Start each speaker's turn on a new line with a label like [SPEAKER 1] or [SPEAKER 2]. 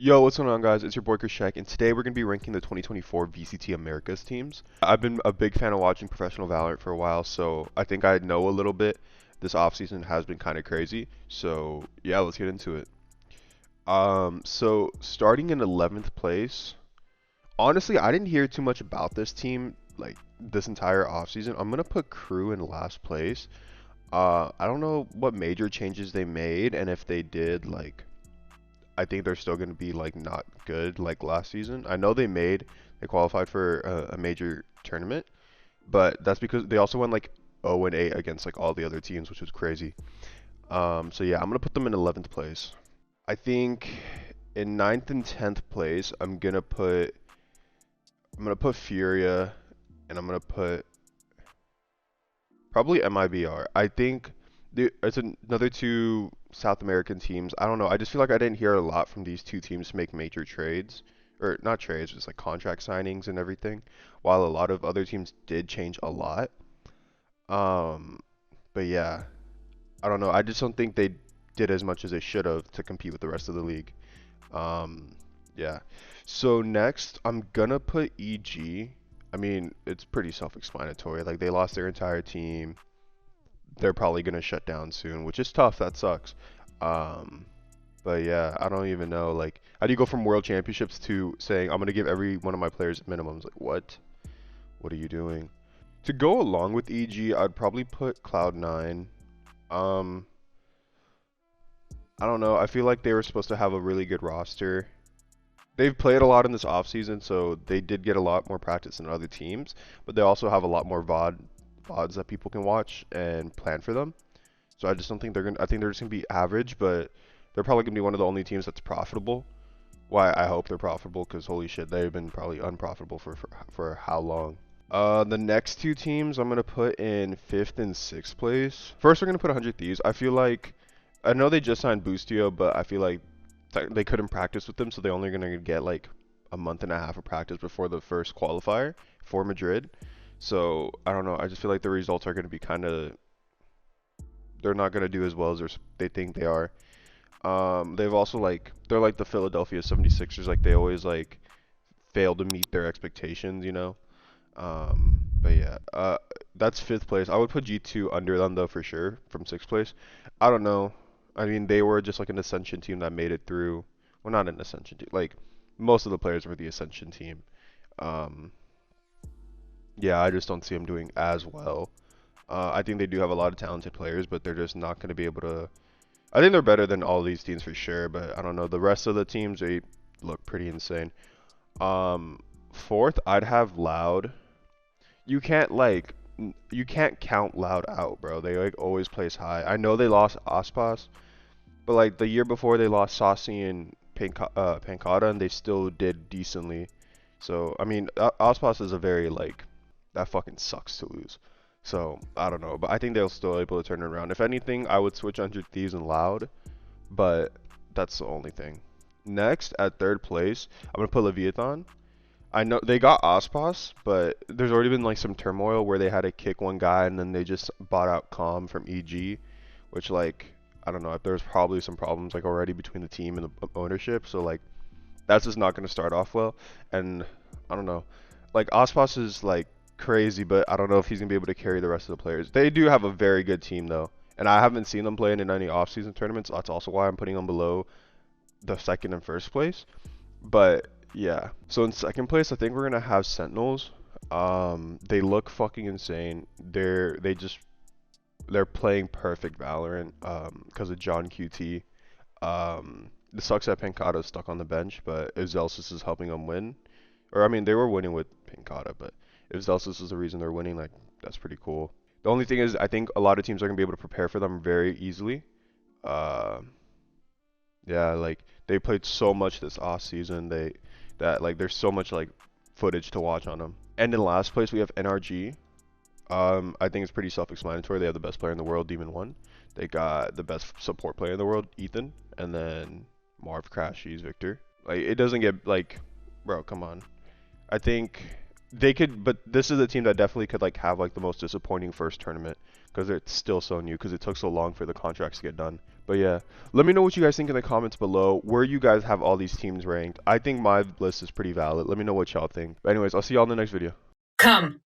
[SPEAKER 1] Yo, what's going on, guys? It's your boy Krishek, and today we're going to be ranking the 2024 VCT Americas teams. I've been a big fan of watching professional Valorant for a while, so I think I know a little bit. This offseason has been kind of crazy, so yeah, let's get into it. So starting in 11th place, honestly, I didn't hear too much about this team like this entire offseason. I'm gonna put Crew in last place. I don't know what major changes they made, and if they did, like, I think they're still going to be like not good like last season. I know they qualified for a major tournament, but that's because they also went like 0 and 8 against like all the other teams, which was crazy. So yeah, I'm gonna put them in 11th place. I think in ninth and 10th place, I'm gonna put Furia, and I'm gonna put probably MIBR. I think it's another two South American teams. I don't know. I just feel like I didn't hear a lot from these two teams to make major trades, or not trades, just like contract signings and everything. While a lot of other teams did change a lot. Um, but yeah, I don't know. I just don't think they did as much as they should have to compete with the rest of the league. Um, yeah. So next, I'm gonna put EG. I mean, it's pretty self-explanatory. Like they lost their entire team. They're probably gonna shut down soon, which is tough. That sucks. Um, but yeah, I don't even know. Like, how do you go from world championships to saying I'm gonna give every one of my players minimums? Like, what? What are you doing? To go along with EG, I'd probably put Cloud9. Um, I don't know. I feel like they were supposed to have a really good roster. They've played a lot in this offseason, so they did get a lot more practice than other teams, but they also have a lot more VODs that people can watch and plan for them. So I just don't think they're gonna. I think they're just gonna be average, but they're probably gonna be one of the only teams that's profitable. Why I hope they're profitable, because holy shit, they've been probably unprofitable for how long? The next two teams I'm gonna put in fifth and sixth place. First, we're gonna put 100 Thieves. I know they just signed Boostio, but I feel like they couldn't practice with them, so they're only gonna get like a month and a half of practice before the first qualifier for Madrid. So I don't know. I just feel like the results are gonna be kind of they're not gonna do as well as they think they are. They've also they're like the Philadelphia 76ers. Like they always like fail to meet their expectations, you know. But yeah, that's fifth place. I would put G2 under them though for sure from sixth place. I don't know. I mean, they were just like an Ascension team that made it through. Well, not an Ascension team. Like most of the players were the Ascension team. Um, yeah, I just don't see them doing as well. I think they do have a lot of talented players, but they're just not going to be able to. I think they're better than all these teams for sure, but I don't know. The rest of the teams, they look pretty insane. Um, Fourth, I'd have Loud. You can't you can't count Loud out, bro. They like always place high. I know they lost Aspas, but like the year before they lost Saucy and Pancata, and they still did decently. So I mean, Aspas is a very like that fucking sucks to lose. So I don't know, but I think they'll still able to turn it around. If anything, I would switch 100 Thieves and Loud, but that's the only thing. Next, at third place, I'm gonna put Leviathan. I know they got Aspas, but there's already been like some turmoil where they had to kick one guy and then they just bought out Calm from EG, which like I don't know if there's probably some problems like already between the team and the ownership, so like that's just not going to start off well. And I don't know, like Aspas is like crazy, but I don't know if he's gonna be able to carry the rest of the players. They do have a very good team though, and I haven't seen them playing in any off-season tournaments. That's also why I'm putting them below the second and first place. But yeah, so in second place, I think we're gonna have Sentinels. They look fucking insane. They're playing perfect Valorant because of John QT. It sucks that Pancata's stuck on the bench, but if Zelsis is helping them win, or I mean they were winning with Pancata, but if Zelsis is the reason they're winning, like that's pretty cool. The only thing is I think a lot of teams are gonna be able to prepare for them very easily. Uh, yeah, like they played so much this off season. There's so much like footage to watch on them. And in last place we have NRG. I think it's pretty self-explanatory. They have the best player in the world, Demon One. They got the best support player in the world, Ethan, and then Marv, Crashies, Victor. Like it doesn't get like, bro, come on. I think they could, but this is a team that definitely could like have like the most disappointing first tournament because it's still so new because it took so long for the contracts to get done. But yeah, let me know what you guys think in the comments below, where you guys have all these teams ranked. I think my list is pretty valid. Let me know what y'all think. But anyways, I'll see y'all in the next video.
[SPEAKER 2] Come.